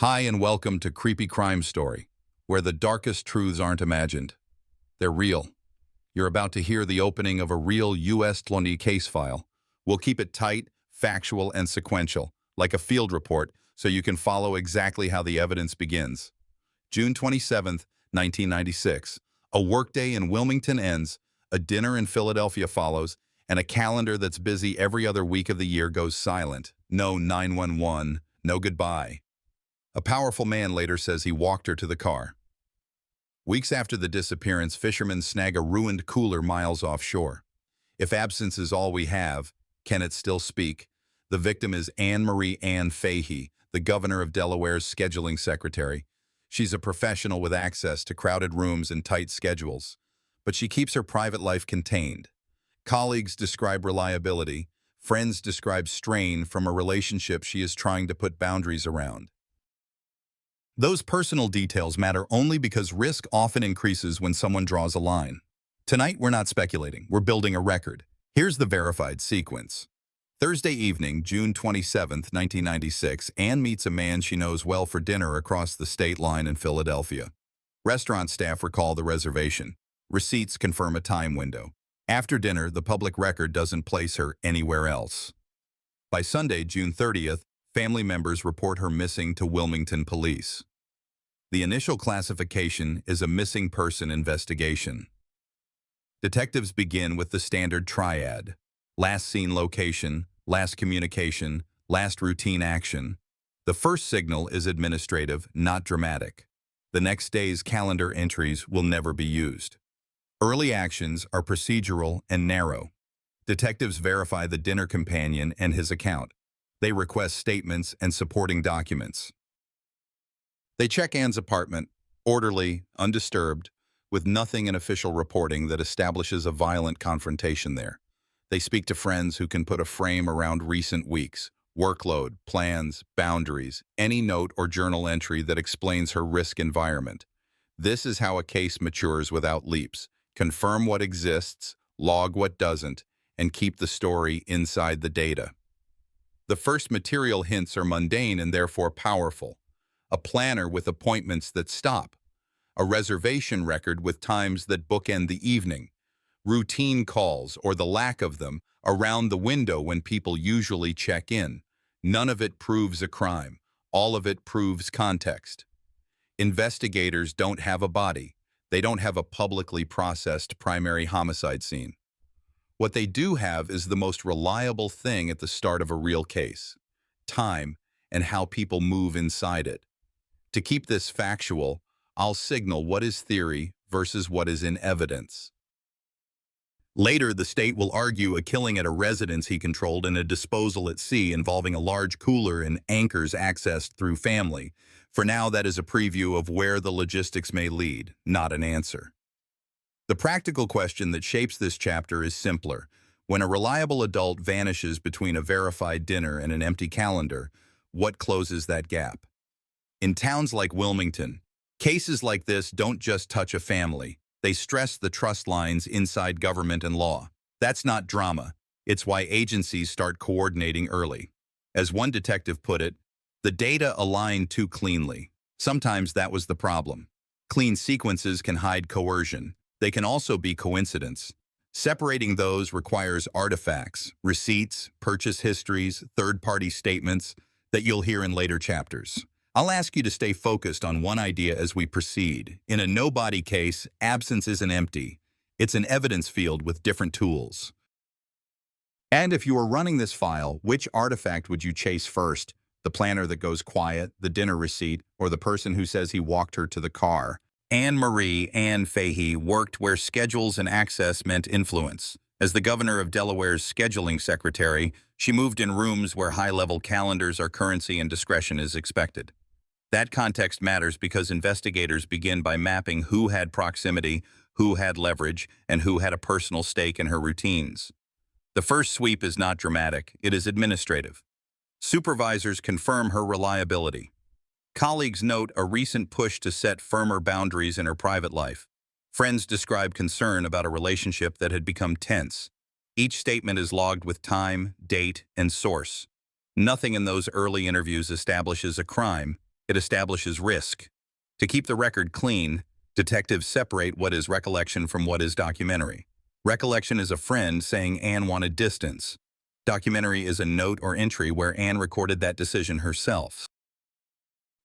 Hi and welcome to Creepy Crime Story, where the darkest truths aren't imagined. They're real. You're about to hear the opening of a real U.S. case file. We'll keep it tight, factual, and sequential, like a field report, so you can follow exactly how the evidence begins. June 27th, 1996. A workday in Wilmington ends, a dinner in Philadelphia follows, and a calendar that's busy every other week of the year goes silent. No 911, no goodbye. A powerful man later says he walked her to the car. Weeks after the disappearance, fishermen snag a ruined cooler miles offshore. If absence is all we have, can it still speak? The victim is Anne Marie Ann Fahey, the governor of Delaware's scheduling secretary. She's a professional with access to crowded rooms and tight schedules, but she keeps her private life contained. Colleagues describe reliability. Friends describe strain from a relationship she is trying to put boundaries around. Those personal details matter only because risk often increases when someone draws a line. Tonight, we're not speculating, we're building a record. Here's the verified sequence. Thursday evening, June 27, 1996, Anne meets a man she knows well for dinner across the state line in Philadelphia. Restaurant staff recall the reservation. Receipts confirm a time window. After dinner, the public record doesn't place her anywhere else. By Sunday, June 30th, family members report her missing to Wilmington police. The initial classification is a missing person investigation. Detectives begin with the standard triad: last seen location, last communication, last routine action. The first signal is administrative, not dramatic. The next day's calendar entries will never be used. Early actions are procedural and narrow. Detectives verify the dinner companion and his account. They request statements and supporting documents. They check Anne's apartment, orderly, undisturbed, with nothing in official reporting that establishes a violent confrontation there. They speak to friends who can put a frame around recent weeks, workload, plans, boundaries, any note or journal entry that explains her risk environment. This is how a case matures without leaps. Confirm what exists, log what doesn't, and keep the story inside the data. The first material hints are mundane and therefore powerful. A planner with appointments that stop. A reservation record with times that bookend the evening. Routine calls, or the lack of them, around the window when people usually check in. None of it proves a crime. All of it proves context. Investigators don't have a body. They don't have a publicly processed primary homicide scene. What they do have is the most reliable thing at the start of a real case: time and how people move inside it. To keep this factual, I'll signal what is theory versus what is in evidence. Later, the state will argue a killing at a residence he controlled and a disposal at sea involving a large cooler and anchors accessed through family. For now, that is a preview of where the logistics may lead, not an answer. The practical question that shapes this chapter is simpler. When a reliable adult vanishes between a verified dinner and an empty calendar, what closes that gap? In towns like Wilmington, cases like this don't just touch a family. They stress the trust lines inside government and law. That's not drama. It's why agencies start coordinating early. As one detective put it, the data align too cleanly. Sometimes that was the problem. Clean sequences can hide coercion. They can also be coincidence. Separating those requires artifacts, receipts, purchase histories, third-party statements that you'll hear in later chapters. I'll ask you to stay focused on one idea as we proceed. In a no-body case, absence isn't empty. It's an evidence field with different tools. And if you were running this file, which artifact would you chase first? The planner that goes quiet, the dinner receipt, or the person who says he walked her to the car? Anne Marie Ann Fahey worked where schedules and access meant influence. As the governor of Delaware's scheduling secretary, she moved in rooms where high-level calendars are currency and discretion is expected. That context matters because investigators begin by mapping who had proximity, who had leverage, and who had a personal stake in her routines. The first sweep is not dramatic, it is administrative. Supervisors confirm her reliability. Colleagues note a recent push to set firmer boundaries in her private life. Friends describe concern about a relationship that had become tense. Each statement is logged with time, date, and source. Nothing in those early interviews establishes a crime. It establishes risk. To keep the record clean, detectives separate what is recollection from what is documentary. Recollection is a friend saying Anne wanted distance. Documentary is a note or entry where Anne recorded that decision herself.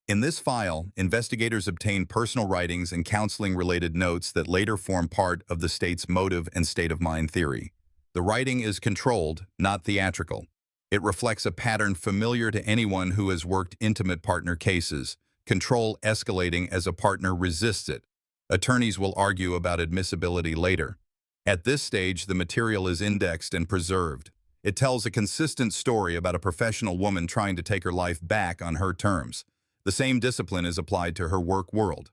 In this file, investigators obtain personal writings and counseling-related notes that later form part of the state's motive and state-of-mind theory. The writing is controlled, not theatrical. It reflects a pattern familiar to anyone who has worked intimate partner cases, control escalating as a partner resists it. Attorneys will argue about admissibility later. At this stage, the material is indexed and preserved. It tells a consistent story about a professional woman trying to take her life back on her terms. The same discipline is applied to her work world.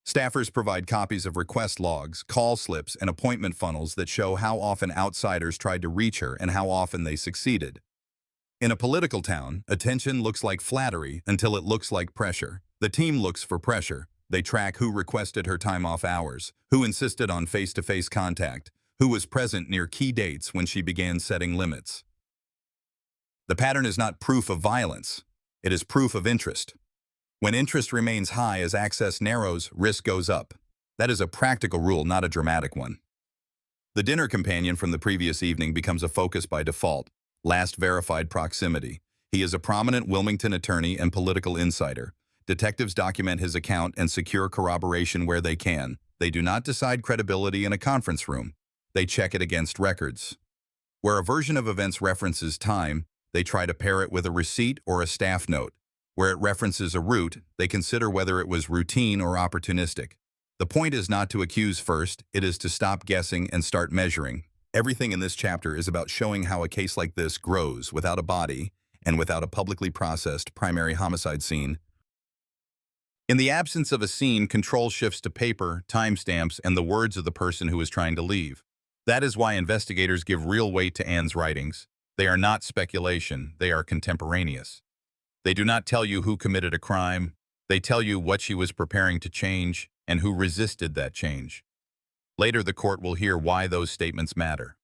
Staffers provide copies of request logs, call slips, and appointment funnels that show how often outsiders tried to reach her and how often they succeeded. In a political town, attention looks like flattery until it looks like pressure. The team looks for pressure. They track who requested her time off hours, who insisted on face-to-face contact, who was present near key dates when she began setting limits. The pattern is not proof of violence. It is proof of interest. When interest remains high as access narrows, risk goes up. That is a practical rule, not a dramatic one. The dinner companion from the previous evening becomes a focus by default. Last verified proximity. He is a prominent Wilmington attorney and political insider. Detectives document his account and secure corroboration where they can. They do not decide credibility in a conference room. They check it against records. Where a version of events references time, they try to pair it with a receipt or a staff note. Where it references a route, they consider whether it was routine or opportunistic. The point is not to accuse first, it is to stop guessing and start measuring. Everything in this chapter is about showing how a case like this grows without a body and without a publicly processed primary homicide scene. In the absence of a scene, control shifts to paper, timestamps, and the words of the person who is trying to leave. That is why investigators give real weight to Anne's writings. They are not speculation, they are contemporaneous. They do not tell you who committed a crime. They tell you what she was preparing to change and who resisted that change. Later, the court will hear why those statements matter.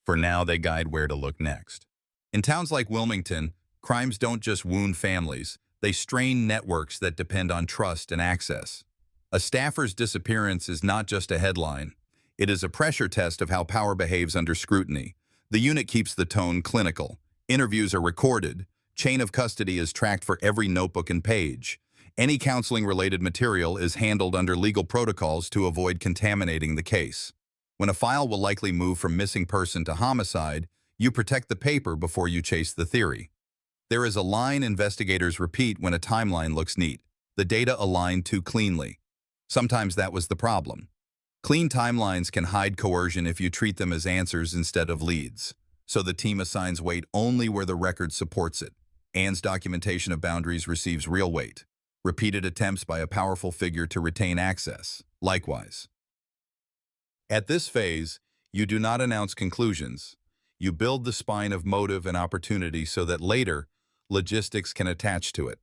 For now, they guide where to look next. In towns like Wilmington, crimes don't just wound families. They strain networks that depend on trust and access. A staffer's disappearance is not just a headline. It is a pressure test of how power behaves under scrutiny. The unit keeps the tone clinical. Interviews are recorded. Chain of custody is tracked for every notebook and page. Any counseling-related material is handled under legal protocols to avoid contaminating the case. When a file will likely move from missing person to homicide, you protect the paper before you chase the theory. There is a line investigators repeat when a timeline looks neat. The data align too cleanly. Sometimes that was the problem. Clean timelines can hide coercion if you treat them as answers instead of leads. So the team assigns weight only where the record supports it. Anne's documentation of boundaries receives real weight. Repeated attempts by a powerful figure to retain access. Likewise. At this phase, you do not announce conclusions. You build the spine of motive and opportunity so that later, logistics can attach to it.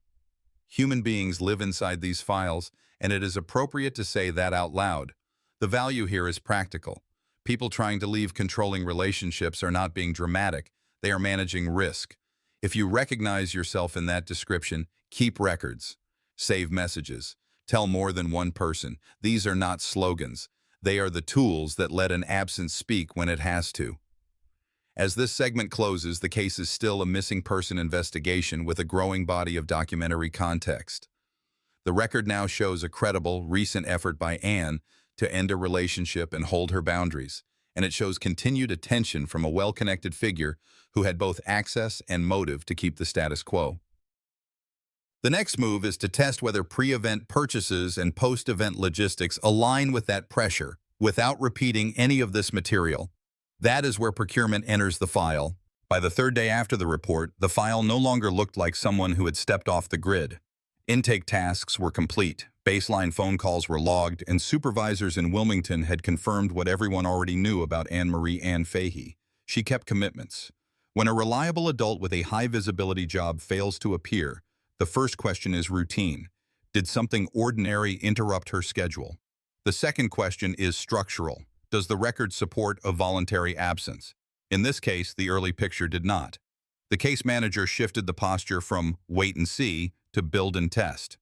Human beings live inside these files, and it is appropriate to say that out loud. The value here is practical. People trying to leave controlling relationships are not being dramatic. They are managing risk. If you recognize yourself in that description, keep records. Save messages. Tell more than one person. These are not slogans. They are the tools that let an absence speak when it has to. As this segment closes, the case is still a missing person investigation with a growing body of documentary context. The record now shows a credible, recent effort by Anne to end a relationship and hold her boundaries, and it shows continued attention from a well-connected figure who had both access and motive to keep the status quo. The next move is to test whether pre-event purchases and post-event logistics align with that pressure without repeating any of this material. That is where procurement enters the file. By the third day after the report, the file no longer looked like someone who had stepped off the grid. Intake tasks were complete, baseline phone calls were logged, and supervisors in Wilmington had confirmed what everyone already knew about Anne-Marie Ann Fahey. She kept commitments. When a reliable adult with a high-visibility job fails to appear, the first question is routine. Did something ordinary interrupt her schedule? The second question is structural. Does the record support a voluntary absence? In this case, the early picture did not. The case manager shifted the posture from wait and see to build and test.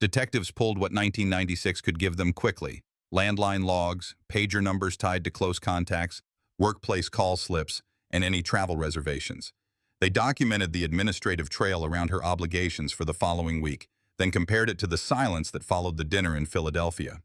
Detectives pulled what 1996 could give them quickly: landline logs, pager numbers tied to close contacts, workplace call slips, and any travel reservations. They documented the administrative trail around her obligations for the following week, then compared it to the silence that followed the dinner in Philadelphia.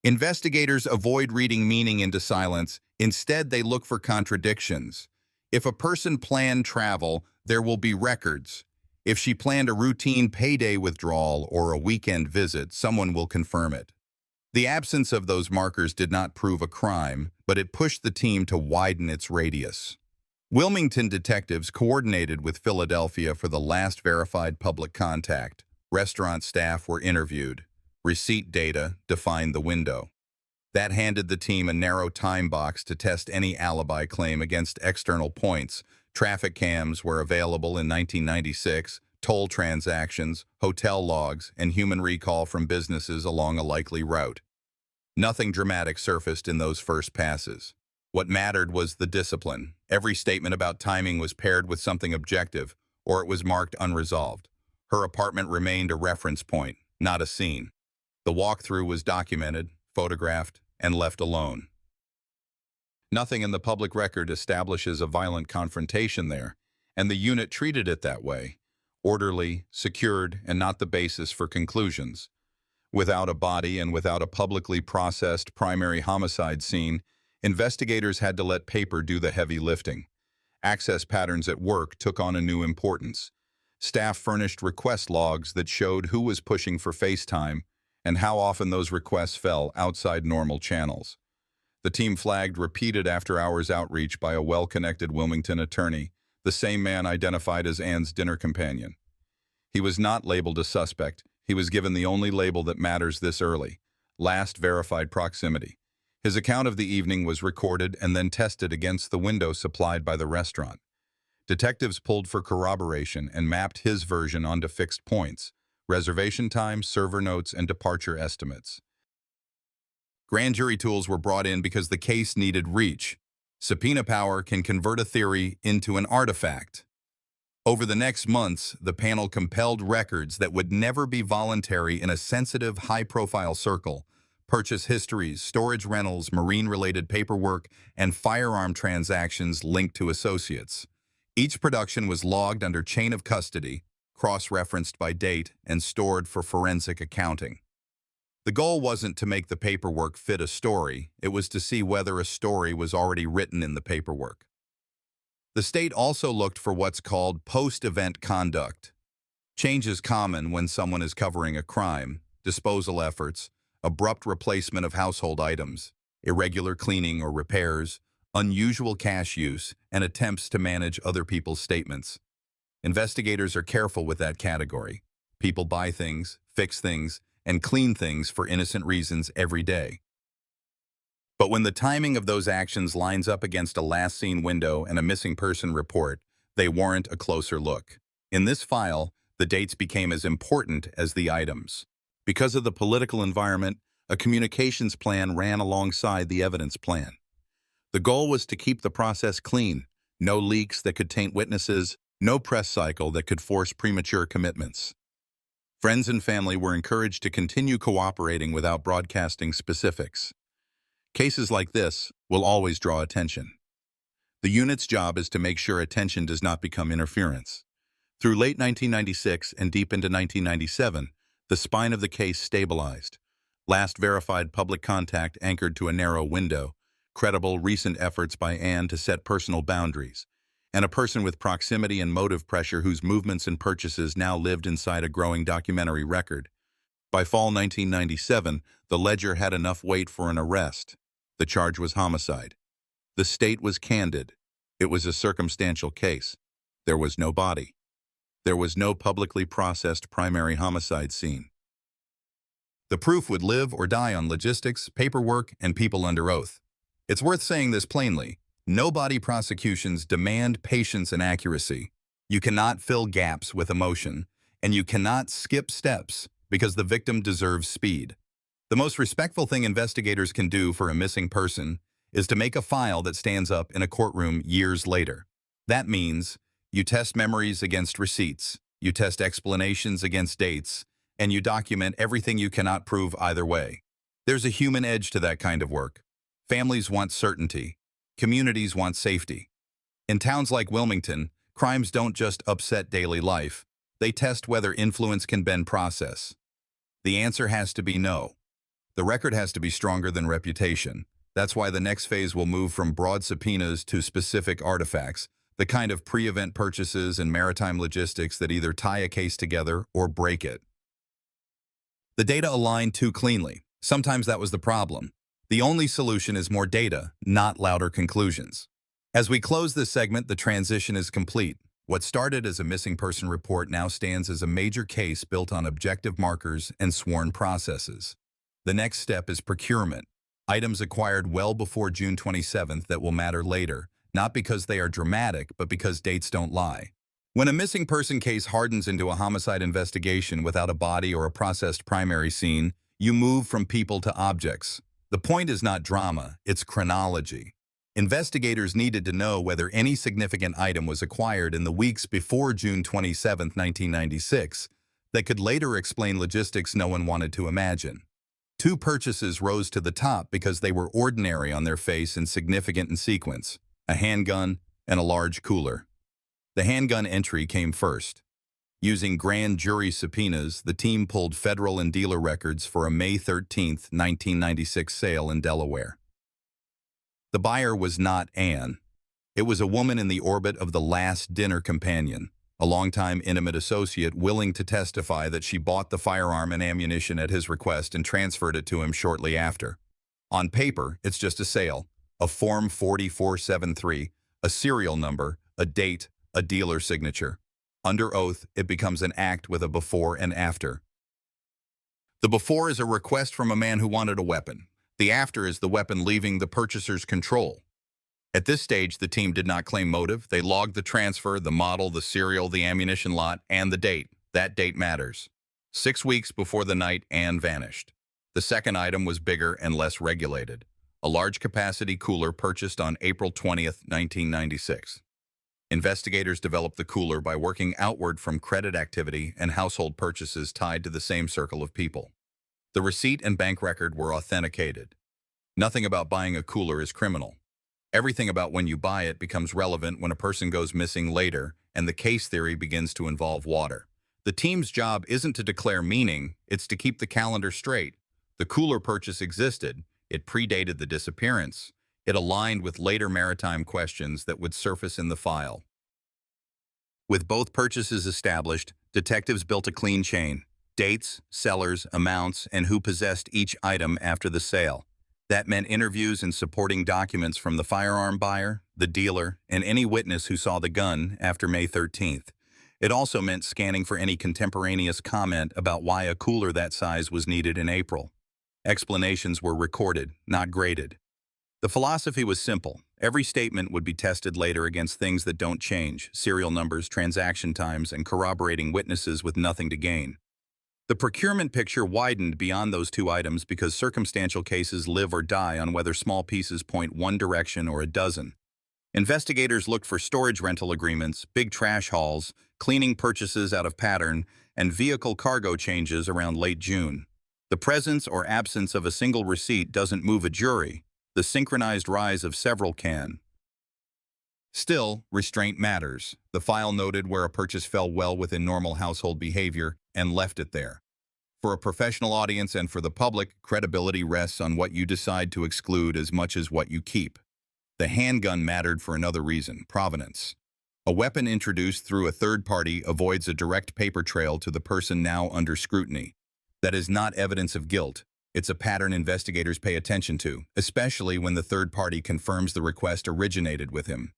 Investigators avoid reading meaning into silence. Instead, they look for contradictions. If a person planned travel, there will be records. If she planned a routine payday withdrawal or a weekend visit, someone will confirm it. The absence of those markers did not prove a crime, but it pushed the team to widen its radius. Wilmington detectives coordinated with Philadelphia for the last verified public contact. Restaurant staff were interviewed. Receipt data defined the window. That handed the team a narrow time box to test any alibi claim against external points. Traffic cams were available in 1996, toll transactions, hotel logs, and human recall from businesses along a likely route. Nothing dramatic surfaced in those first passes. What mattered was the discipline. Every statement about timing was paired with something objective, or it was marked unresolved. Her apartment remained a reference point, not a scene. The walkthrough was documented, photographed, and left alone. Nothing in the public record establishes a violent confrontation there, and the unit treated it that way: orderly, secured, and not the basis for conclusions. Without a body and without a publicly processed primary homicide scene, investigators had to let paper do the heavy lifting. Access patterns at work took on a new importance. Staff furnished request logs that showed who was pushing for FaceTime and how often those requests fell outside normal channels. The team flagged repeated after-hours outreach by a well-connected Wilmington attorney, the same man identified as Ann's dinner companion. He was not labeled a suspect. He was given the only label that matters this early: last verified proximity. His account of the evening was recorded and then tested against the window supplied by the restaurant. Detectives pulled for corroboration and mapped his version onto fixed points: reservation time, server notes, and departure estimates. Grand jury tools were brought in because the case needed reach. Subpoena power can convert a theory into an artifact. Over the next months, the panel compelled records that would never be voluntary in a sensitive, high-profile circle: purchase histories, storage rentals, marine-related paperwork, and firearm transactions linked to associates. Each production was logged under chain of custody, cross-referenced by date, and stored for forensic accounting. The goal wasn't to make the paperwork fit a story, it was to see whether a story was already written in the paperwork. The state also looked for what's called post-event conduct. Change is common when someone is covering a crime: disposal efforts, abrupt replacement of household items, irregular cleaning or repairs, unusual cash use, and attempts to manage other people's statements. Investigators are careful with that category. People buy things, fix things, and clean things for innocent reasons every day. But when the timing of those actions lines up against a last-seen window and a missing person report, they warrant a closer look. In this file, the dates became as important as the items. Because of the political environment, a communications plan ran alongside the evidence plan. The goal was to keep the process clean: no leaks that could taint witnesses, no press cycle that could force premature commitments. Friends and family were encouraged to continue cooperating without broadcasting specifics. Cases like this will always draw attention. The unit's job is to make sure attention does not become interference. Through late 1996 and deep into 1997, the spine of the case stabilized. Last verified public contact anchored to a narrow window, credible recent efforts by Ann to set personal boundaries, and a person with proximity and motive pressure whose movements and purchases now lived inside a growing documentary record. By fall 1997, the ledger had enough weight for an arrest. The charge was homicide. The state was candid. It was a circumstantial case. There was no body. There was no publicly processed primary homicide scene. The proof would live or die on logistics, paperwork, and people under oath. It's worth saying this plainly: no body prosecutions demand patience and accuracy. You cannot fill gaps with emotion, and you cannot skip steps because the victim deserves speed. The most respectful thing investigators can do for a missing person is to make a file that stands up in a courtroom years later. That means you test memories against receipts, you test explanations against dates, and you document everything you cannot prove either way. There's a human edge to that kind of work. Families want certainty. Communities want safety. In towns like Wilmington, crimes don't just upset daily life. They test whether influence can bend process. The answer has to be no. The record has to be stronger than reputation. That's why the next phase will move from broad subpoenas to specific artifacts, the kind of pre-event purchases and maritime logistics that either tie a case together or break it. The data align too cleanly. Sometimes that was the problem. The only solution is more data, not louder conclusions. As we close this segment, the transition is complete. What started as a missing person report now stands as a major case built on objective markers and sworn processes. The next step is procurement. Items acquired well before June 27th that will matter later, not because they are dramatic, but because dates don't lie. When a missing person case hardens into a homicide investigation without a body or a processed primary scene, you move from people to objects. The point is not drama, it's chronology. Investigators needed to know whether any significant item was acquired in the weeks before June 27, 1996, that could later explain logistics no one wanted to imagine. Two purchases rose to the top because they were ordinary on their face and significant in sequence: a handgun and a large cooler. The handgun entry came first. Using grand jury subpoenas, the team pulled federal and dealer records for a May 13, 1996 sale in Delaware. The buyer was not Anne. It was a woman in the orbit of the last dinner companion, a longtime intimate associate willing to testify that she bought the firearm and ammunition at his request and transferred it to him shortly after. On paper, it's just a sale, a Form 4473, a serial number, a date, a dealer signature. Under oath, it becomes an act with a before and after. The before is a request from a man who wanted a weapon. The after is the weapon leaving the purchaser's control. At this stage, the team did not claim motive. They logged the transfer, the model, the serial, the ammunition lot, and the date. That date matters. 6 weeks before the night Anne vanished. The second item was bigger and less regulated. A large capacity cooler purchased on April 20th, 1996. Investigators developed the cooler by working outward from credit activity and household purchases tied to the same circle of people. The receipt and bank record were authenticated. Nothing about buying a cooler is criminal. Everything about when you buy it becomes relevant when a person goes missing later and the case theory begins to involve water. The team's job isn't to declare meaning, it's to keep the calendar straight. The cooler purchase existed. It predated the disappearance. It aligned with later maritime questions that would surface in the file. With both purchases established, detectives built a clean chain: dates, sellers, amounts, and who possessed each item after the sale. That meant interviews and supporting documents from the firearm buyer, the dealer, and any witness who saw the gun after May 13th. It also meant scanning for any contemporaneous comment about why a cooler that size was needed in April. Explanations were recorded, not graded. The philosophy was simple. Every statement would be tested later against things that don't change: serial numbers, transaction times, and corroborating witnesses with nothing to gain. The procurement picture widened beyond those two items because circumstantial cases live or die on whether small pieces point one direction or a dozen. Investigators looked for storage rental agreements, big trash hauls, cleaning purchases out of pattern, and vehicle cargo changes around late June. The presence or absence of a single receipt doesn't move a jury. The synchronized rise of several can. Still, restraint matters. The file noted where a purchase fell well within normal household behavior and left it there. For a professional audience and for the public, credibility rests on what you decide to exclude as much as what you keep. The handgun mattered for another reason: provenance. A weapon introduced through a third party avoids a direct paper trail to the person now under scrutiny. That is not evidence of guilt. It's a pattern investigators pay attention to, especially when the third party confirms the request originated with him.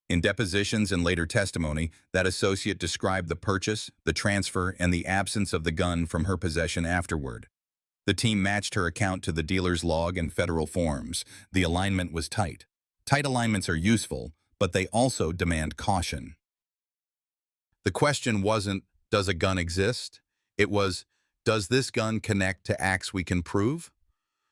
In depositions and later testimony, that associate described the purchase, the transfer, and the absence of the gun from her possession afterward. The team matched her account to the dealer's log and federal forms. The alignment was tight. Tight alignments are useful, but they also demand caution. The question wasn't, does a gun exist? It was, does this gun connect to acts we can prove?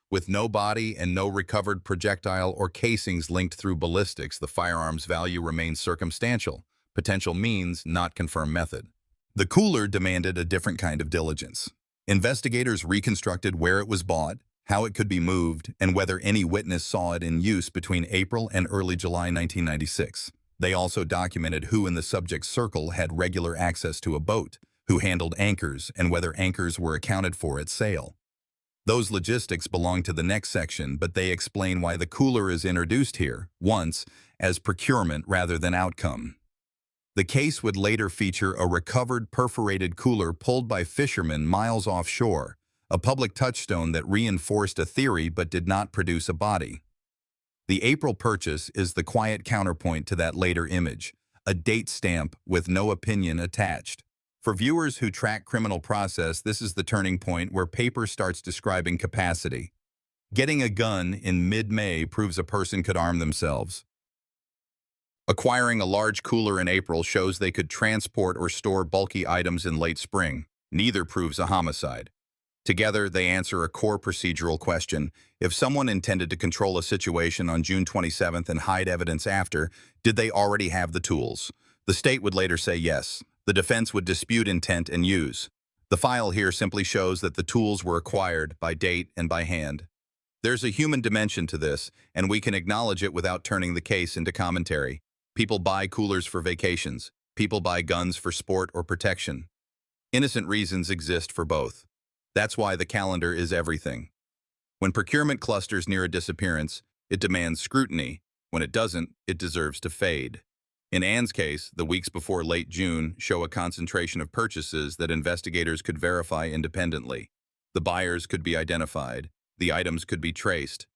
With no body and no recovered projectile or casings linked through ballistics, the firearm's value remains circumstantial. Potential means, not confirmed method. The cooler demanded a different kind of diligence. Investigators reconstructed where it was bought, how it could be moved, and whether any witness saw it in use between April and early July 1996. They also documented who in the subject's circle had regular access to a boat, who handled anchors, and whether anchors were accounted for at sale. Those logistics belong to the next section, but they explain why the cooler is introduced here, once, as procurement rather than outcome. The case would later feature a recovered perforated cooler pulled by fishermen miles offshore, a public touchstone that reinforced a theory but did not produce a body. The April purchase is the quiet counterpoint to that later image, a date stamp with no opinion attached. For viewers who track criminal process, this is the turning point where paper starts describing capacity. Getting a gun in mid-May proves a person could arm themselves. Acquiring a large cooler in April shows they could transport or store bulky items in late spring. Neither proves a homicide. Together, they answer a core procedural question. If someone intended to control a situation on June 27th and hide evidence after, did they already have the tools? The state would later say yes. The defense would dispute intent and use. The file here simply shows that the tools were acquired by date and by hand. There's a human dimension to this, and we can acknowledge it without turning the case into commentary. People buy coolers for vacations. People buy guns for sport or protection. Innocent reasons exist for both. That's why the calendar is everything. When procurement clusters near a disappearance, it demands scrutiny. When it doesn't, it deserves to fade. In Anne's case, the weeks before late June show a concentration of purchases that investigators could verify independently. The buyers could be identified. The items could be traced.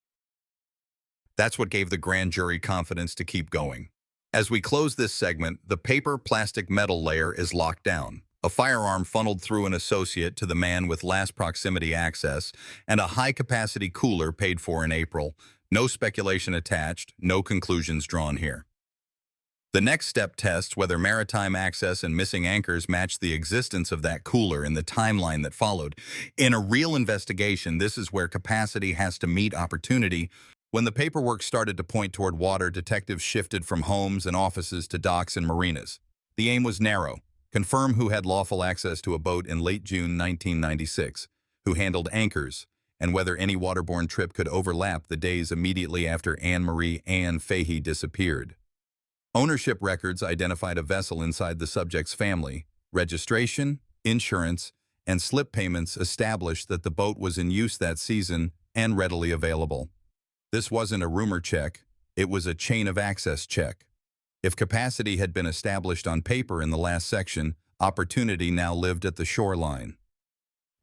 That's what gave the grand jury confidence to keep going. As we close this segment, the paper-plastic-metal layer is locked down. A firearm funneled through an associate to the man with last proximity access, and a high-capacity cooler paid for in April. No speculation attached, no conclusions drawn here. The next step tests whether maritime access and missing anchors match the existence of that cooler in the timeline that followed. In a real investigation, this is where capacity has to meet opportunity. When the paperwork started to point toward water, detectives shifted from homes and offices to docks and marinas. The aim was narrow: confirm who had lawful access to a boat in late June 1996, who handled anchors, and whether any waterborne trip could overlap the days immediately after Anne-Marie Ann Fahey disappeared. Ownership records identified a vessel inside the subject's family. Registration, insurance, and slip payments established that the boat was in use that season and readily available. This wasn't a rumor check, it was a chain of access check. If capacity had been established on paper in the last section, opportunity now lived at the shoreline.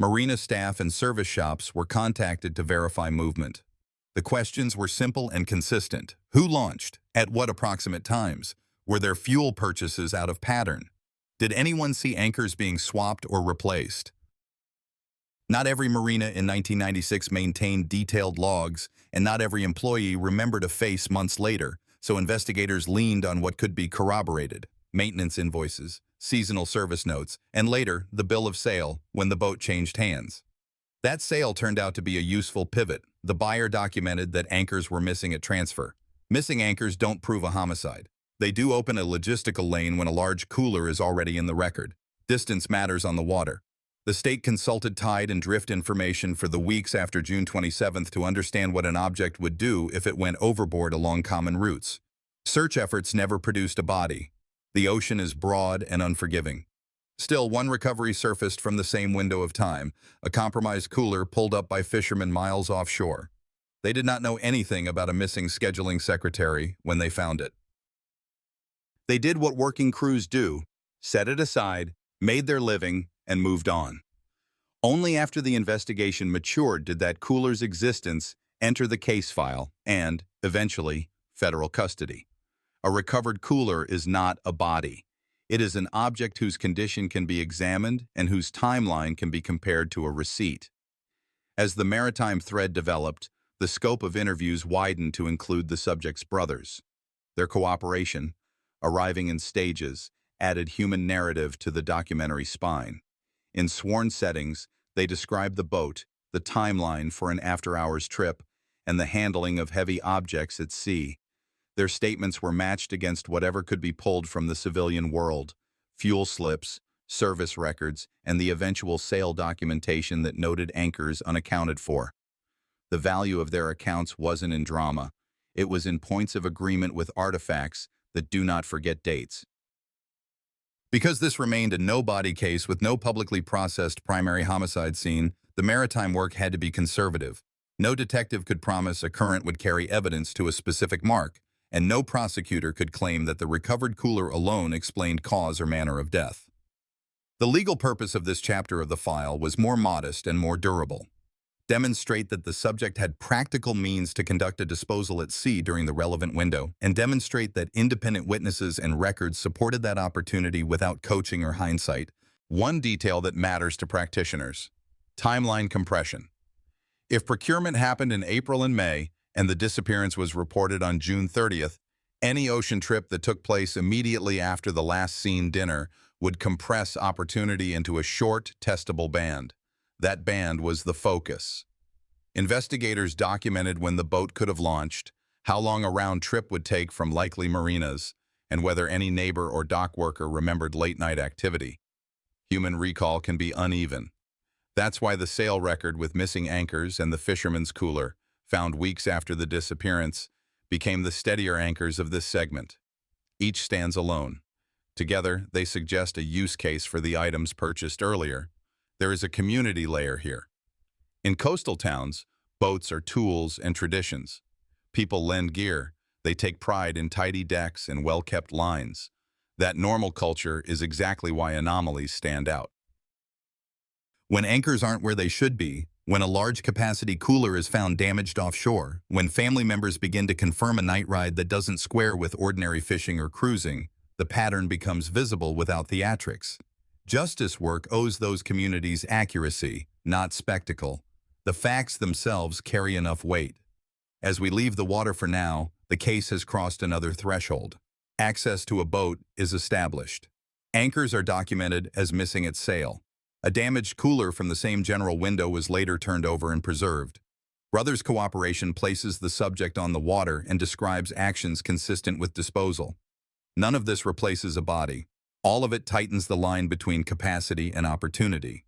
Marina staff and service shops were contacted to verify movement. The questions were simple and consistent. Who launched? At what approximate times? Were there fuel purchases out of pattern? Did anyone see anchors being swapped or replaced? Not every marina in 1996 maintained detailed logs, and not every employee remembered a face months later, so investigators leaned on what could be corroborated: maintenance invoices, seasonal service notes, and later, the bill of sale when the boat changed hands. That sale turned out to be a useful pivot. The buyer documented that anchors were missing at transfer. Missing anchors don't prove a homicide. They do open a logistical lane when a large cooler is already in the record. Distance matters on the water. The state consulted tide and drift information for the weeks after June 27th to understand what an object would do if it went overboard along common routes. Search efforts never produced a body. The ocean is broad and unforgiving. Still, one recovery surfaced from the same window of time: a compromised cooler pulled up by fishermen miles offshore. They did not know anything about a missing scheduling secretary when they found it. They did what working crews do: set it aside, made their living, and moved on. Only after the investigation matured did that cooler's existence enter the case file and, eventually, federal custody. A recovered cooler is not a body. It is an object whose condition can be examined and whose timeline can be compared to a receipt. As the maritime thread developed, the scope of interviews widened to include the subject's brothers. Their cooperation, arriving in stages, added human narrative to the documentary spine. In sworn settings, they described the boat, the timeline for an after-hours trip, and the handling of heavy objects at sea. Their statements were matched against whatever could be pulled from the civilian world: fuel slips, service records, and the eventual sale documentation that noted anchors unaccounted for. The value of their accounts wasn't in drama. It was in points of agreement with artifacts that do not forget dates. Because this remained a no-body case with no publicly processed primary homicide scene, the maritime work had to be conservative. No detective could promise a current would carry evidence to a specific mark, and no prosecutor could claim that the recovered cooler alone explained cause or manner of death. The legal purpose of this chapter of the file was more modest and more durable. Demonstrate that the subject had practical means to conduct a disposal at sea during the relevant window, and demonstrate that independent witnesses and records supported that opportunity without coaching or hindsight. One detail that matters to practitioners: timeline compression. If procurement happened in April and May, and the disappearance was reported on June 30th, any ocean trip that took place immediately after the last seen dinner would compress opportunity into a short, testable band. That band was the focus. Investigators documented when the boat could have launched, how long a round trip would take from likely marinas, and whether any neighbor or dock worker remembered late-night activity. Human recall can be uneven. That's why the sail record with missing anchors and the fisherman's cooler, found weeks after the disappearance, became the steadier anchors of this segment. Each stands alone. Together, they suggest a use case for the items purchased earlier. There is a community layer here. In coastal towns, boats are tools and traditions. People lend gear. They take pride in tidy decks and well-kept lines. That normal culture is exactly why anomalies stand out. When anchors aren't where they should be, when a large capacity cooler is found damaged offshore, when family members begin to confirm a night ride that doesn't square with ordinary fishing or cruising, the pattern becomes visible without theatrics. Justice work owes those communities accuracy, not spectacle. The facts themselves carry enough weight. As we leave the water for now, the case has crossed another threshold. Access to a boat is established. Anchors are documented as missing at sail. A damaged cooler from the same general window was later turned over and preserved. Brothers' cooperation places the subject on the water and describes actions consistent with disposal. None of this replaces a body. All of it tightens the line between capacity and opportunity.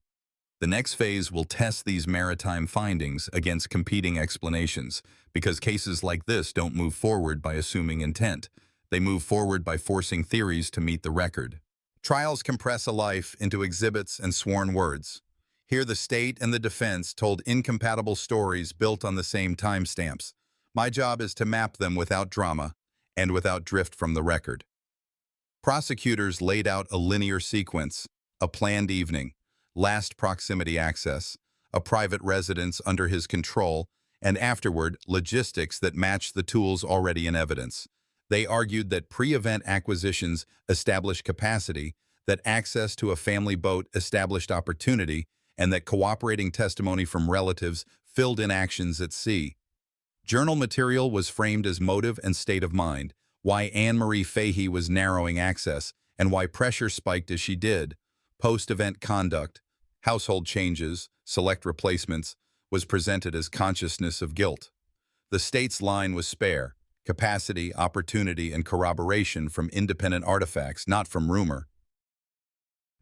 The next phase will test these maritime findings against competing explanations, because cases like this don't move forward by assuming intent. They move forward by forcing theories to meet the record. Trials compress a life into exhibits and sworn words. Here the state and the defense told incompatible stories built on the same timestamps. My job is to map them without drama and without drift from the record. Prosecutors laid out a linear sequence: a planned evening, last proximity access, a private residence under his control, and afterward, logistics that matched the tools already in evidence. They argued that pre-event acquisitions established capacity, that access to a family boat established opportunity, and that cooperating testimony from relatives filled in actions at sea. Journal material was framed as motive and state of mind, why Anne-Marie Fahey was narrowing access, and why pressure spiked as she did. Post-event conduct, household changes, select replacements, was presented as consciousness of guilt. The state's line was spare: capacity, opportunity, and corroboration from independent artifacts, not from rumor.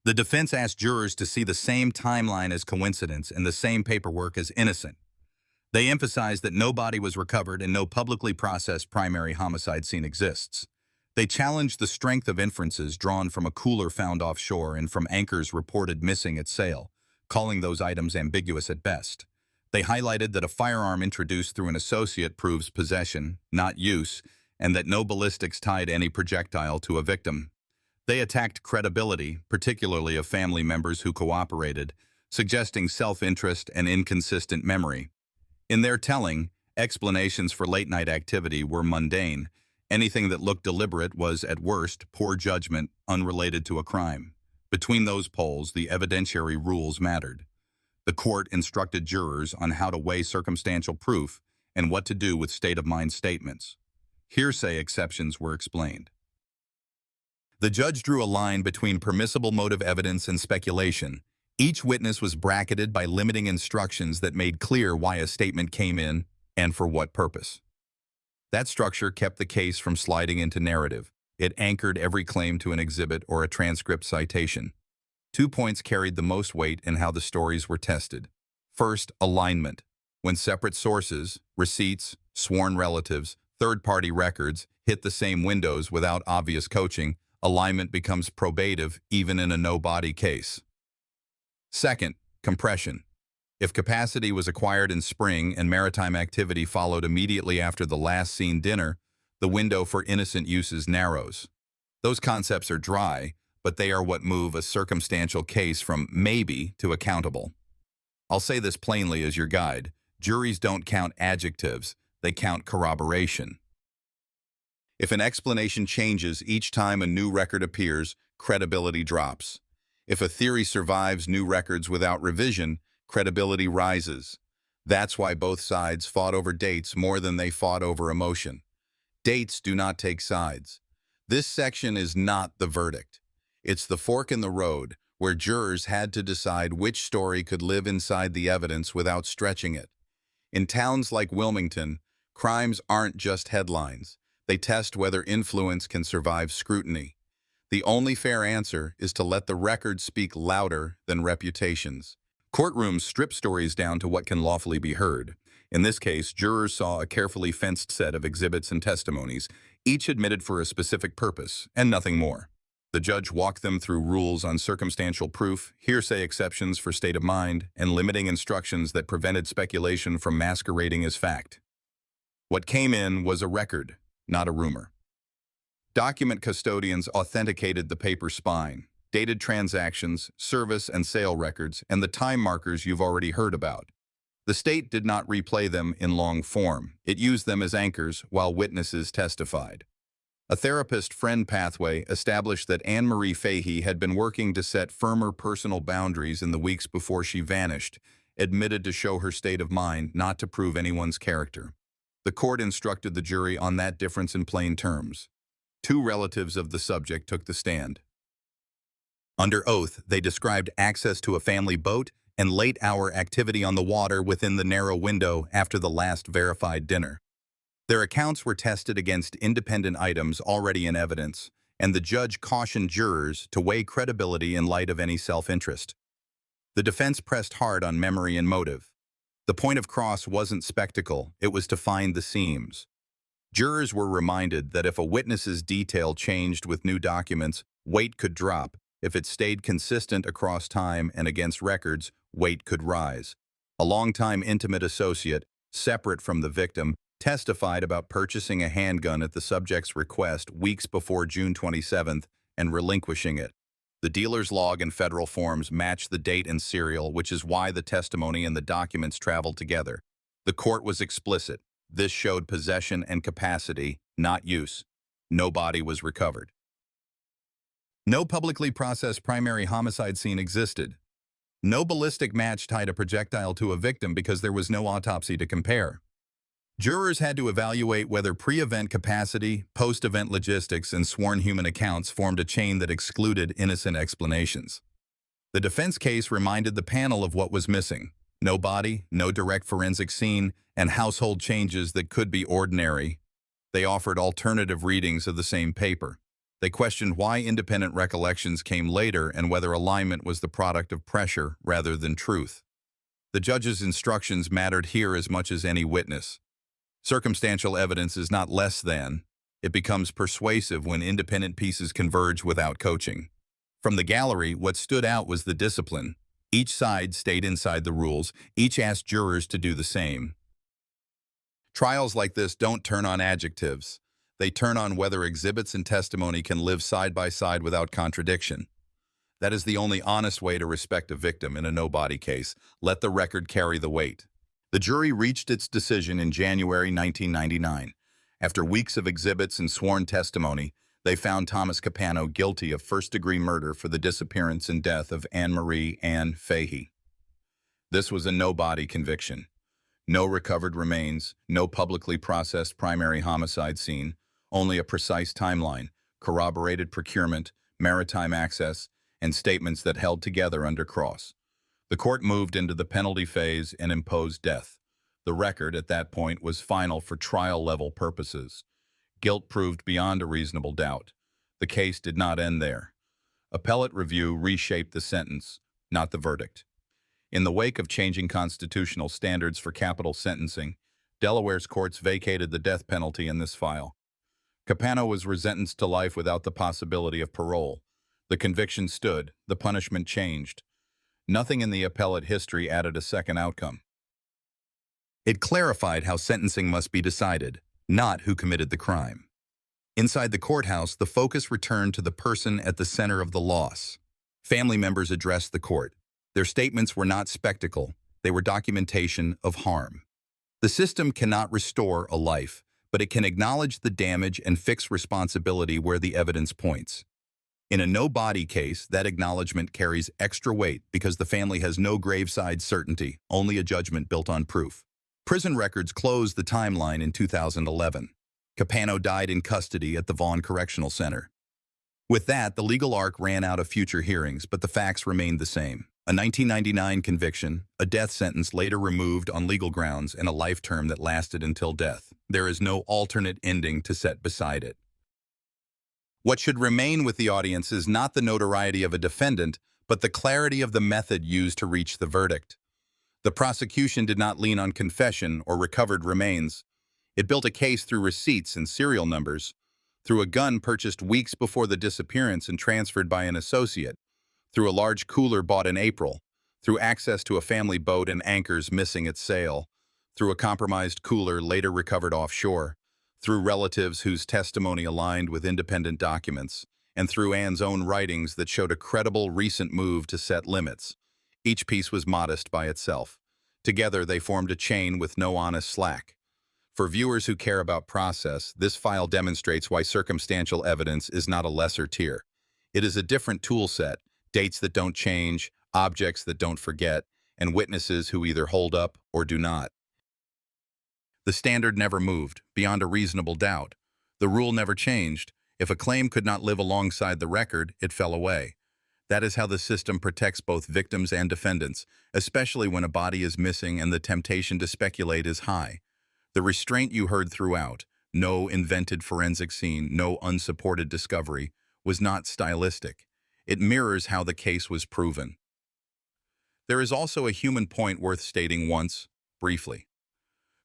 The defense asked jurors to see the same timeline as coincidence and the same paperwork as innocent. They emphasized that no body was recovered and no publicly processed primary homicide scene exists. They challenged the strength of inferences drawn from a cooler found offshore and from anchors reported missing at sail, calling those items ambiguous at best. They highlighted that a firearm introduced through an associate proves possession, not use, and that no ballistics tied any projectile to a victim. They attacked credibility, particularly of family members who cooperated, suggesting self-interest and inconsistent memory. In their telling, explanations for late-night activity were mundane. Anything that looked deliberate was, at worst, poor judgment, unrelated to a crime. Between those poles, the evidentiary rules mattered. The court instructed jurors on how to weigh circumstantial proof and what to do with state-of-mind statements. Hearsay exceptions were explained. The judge drew a line between permissible motive evidence and speculation. Each witness was bracketed by limiting instructions that made clear why a statement came in and for what purpose. That structure kept the case from sliding into narrative. It anchored every claim to an exhibit or a transcript citation. 2 points carried the most weight in how the stories were tested. First, alignment. When separate sources, receipts, sworn relatives, third-party records hit the same windows without obvious coaching, alignment becomes probative even in a no-body case. Second, compression. If capacity was acquired in spring and maritime activity followed immediately after the last seen dinner, the window for innocent uses narrows. Those concepts are dry, but they are what move a circumstantial case from maybe to accountable. I'll say this plainly as your guide. Juries don't count adjectives, they count corroboration. If an explanation changes each time a new record appears, credibility drops. If a theory survives new records without revision, credibility rises. That's why both sides fought over dates more than they fought over emotion. Dates do not take sides. This section is not the verdict. It's the fork in the road, where jurors had to decide which story could live inside the evidence without stretching it. In towns like Wilmington, crimes aren't just headlines. They test whether influence can survive scrutiny. The only fair answer is to let the record speak louder than reputations. Courtrooms strip stories down to what can lawfully be heard. In this case, jurors saw a carefully fenced set of exhibits and testimonies, each admitted for a specific purpose, and nothing more. The judge walked them through rules on circumstantial proof, hearsay exceptions for state of mind, and limiting instructions that prevented speculation from masquerading as fact. What came in was a record, not a rumor. Document custodians authenticated the paper spine, dated transactions, service and sale records, and the time markers you've already heard about. The state did not replay them in long form. It used them as anchors while witnesses testified. A therapist-friend pathway established that Anne Marie Fahey had been working to set firmer personal boundaries in the weeks before she vanished, admitted to show her state of mind, not to prove anyone's character. The court instructed the jury on that difference in plain terms. 2 relatives of the subject took the stand. Under oath, they described access to a family boat and late-hour activity on the water within the narrow window after the last verified dinner. Their accounts were tested against independent items already in evidence, and the judge cautioned jurors to weigh credibility in light of any self-interest. The defense pressed hard on memory and motive. The point of cross wasn't spectacle, it was to find the seams. Jurors were reminded that if a witness's detail changed with new documents, weight could drop. If it stayed consistent across time and against records, weight could rise. A longtime intimate associate, separate from the victim, testified about purchasing a handgun at the subject's request weeks before June 27th and relinquishing it. The dealer's log and federal forms matched the date and serial, which is why the testimony and the documents traveled together. The court was explicit. This showed possession and capacity, not use. No body was recovered. No publicly processed primary homicide scene existed. No ballistic match tied a projectile to a victim because there was no autopsy to compare. Jurors had to evaluate whether pre-event capacity, post-event logistics, and sworn human accounts formed a chain that excluded innocent explanations. The defense case reminded the panel of what was missing: no body, no direct forensic scene, and household changes that could be ordinary. They offered alternative readings of the same paper. They questioned why independent recollections came later and whether alignment was the product of pressure rather than truth. The judge's instructions mattered here as much as any witness. Circumstantial evidence is not less than. It becomes persuasive when independent pieces converge without coaching. From the gallery, what stood out was the discipline. Each side stayed inside the rules. Each asked jurors to do the same. Trials like this don't turn on adjectives. They turn on whether exhibits and testimony can live side by side without contradiction. That is the only honest way to respect a victim in a no-body case. Let the record carry the weight. The jury reached its decision in January 1999. After weeks of exhibits and sworn testimony, they found Thomas Capano guilty of first-degree murder for the disappearance and death of Anne Marie Ann Fahey. This was a no-body conviction. No recovered remains, no publicly processed primary homicide scene, only a precise timeline, corroborated procurement, maritime access, and statements that held together under cross. The court moved into the penalty phase and imposed death. The record at that point was final for trial-level purposes. Guilt proved beyond a reasonable doubt. The case did not end there. Appellate review reshaped the sentence, not the verdict. In the wake of changing constitutional standards for capital sentencing, Delaware's courts vacated the death penalty in this file. Capano was sentenced to life without the possibility of parole. The conviction stood, the punishment changed. Nothing in the appellate history added a second outcome. It clarified how sentencing must be decided, not who committed the crime. Inside the courthouse, the focus returned to the person at the center of the loss. Family members addressed the court. Their statements were not spectacle, they were documentation of harm. The system cannot restore a life, but it can acknowledge the damage and fix responsibility where the evidence points. In a no-body case, that acknowledgement carries extra weight because the family has no graveside certainty, only a judgment built on proof. Prison records closed the timeline in 2011. Capano died in custody at the Vaughn Correctional Center. With that, the legal arc ran out of future hearings, but the facts remained the same. A 1999 conviction, a death sentence later removed on legal grounds, and a life term that lasted until death. There is no alternate ending to set beside it. What should remain with the audience is not the notoriety of a defendant, but the clarity of the method used to reach the verdict. The prosecution did not lean on confession or recovered remains. It built a case through receipts and serial numbers, through a gun purchased weeks before the disappearance and transferred by an associate, through a large cooler bought in April, through access to a family boat and anchors missing at sail, through a compromised cooler later recovered offshore, through relatives whose testimony aligned with independent documents, and through Anne's own writings that showed a credible recent move to set limits. Each piece was modest by itself. Together, they formed a chain with no honest slack. For viewers who care about process, this file demonstrates why circumstantial evidence is not a lesser tier. It is a different tool set, dates that don't change, objects that don't forget, and witnesses who either hold up or do not. The standard never moved, beyond a reasonable doubt. The rule never changed. If a claim could not live alongside the record, it fell away. That is how the system protects both victims and defendants, especially when a body is missing and the temptation to speculate is high. The restraint you heard throughout, no invented forensic scene, no unsupported discovery, was not stylistic. It mirrors how the case was proven. There is also a human point worth stating once, briefly.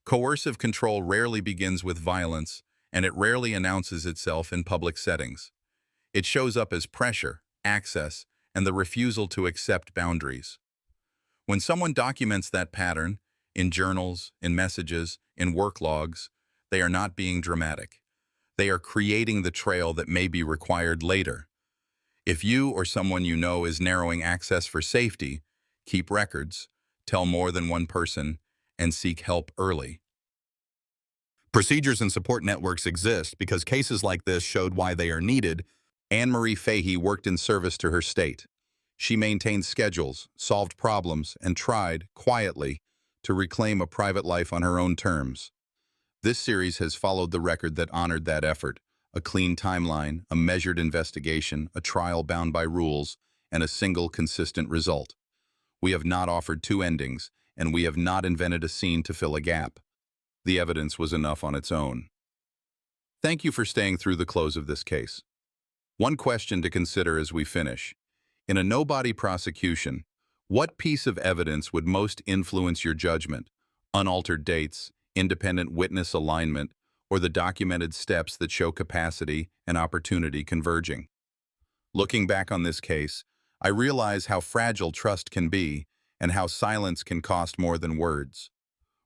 Coercive control rarely begins with violence, and it rarely announces itself in public settings. It shows up as pressure, access, and the refusal to accept boundaries. When someone documents that pattern, in journals, in messages, in work logs, they are not being dramatic. They are creating the trail that may be required later. If you or someone you know is narrowing access for safety, keep records, tell more than one person, and seek help early. Procedures and support networks exist because cases like this showed why they are needed. Anne Marie Fahey worked in service to her state. She maintained schedules, solved problems, and tried, quietly, to reclaim a private life on her own terms. This series has followed the record that honored that effort, a clean timeline, a measured investigation, a trial bound by rules, and a single consistent result. We have not offered two endings, and we have not invented a scene to fill a gap. The evidence was enough on its own. Thank you for staying through the close of this case. One question to consider as we finish. In a no-body prosecution, what piece of evidence would most influence your judgment? Unaltered dates, independent witness alignment, or the documented steps that show capacity and opportunity converging? Looking back on this case, I realize how fragile trust can be and how silence can cost more than words.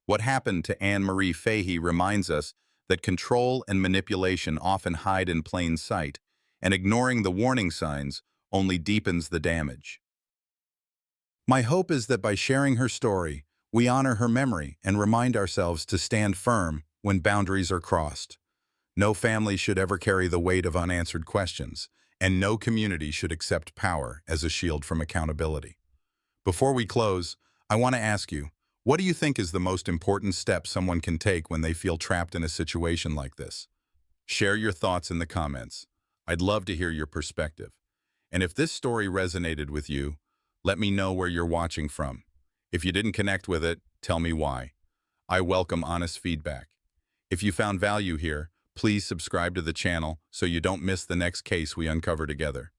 What happened to Anne Marie Fahey reminds us that control and manipulation often hide in plain sight, and ignoring the warning signs only deepens the damage. My hope is that by sharing her story, we honor her memory and remind ourselves to stand firm when boundaries are crossed. No family should ever carry the weight of unanswered questions, and no community should accept power as a shield from accountability. Before we close, I want to ask you, what do you think is the most important step someone can take when they feel trapped in a situation like this? Share your thoughts in the comments. I'd love to hear your perspective. And if this story resonated with you, let me know where you're watching from. If you didn't connect with it, tell me why. I welcome honest feedback. If you found value here, please subscribe to the channel so you don't miss the next case we uncover together.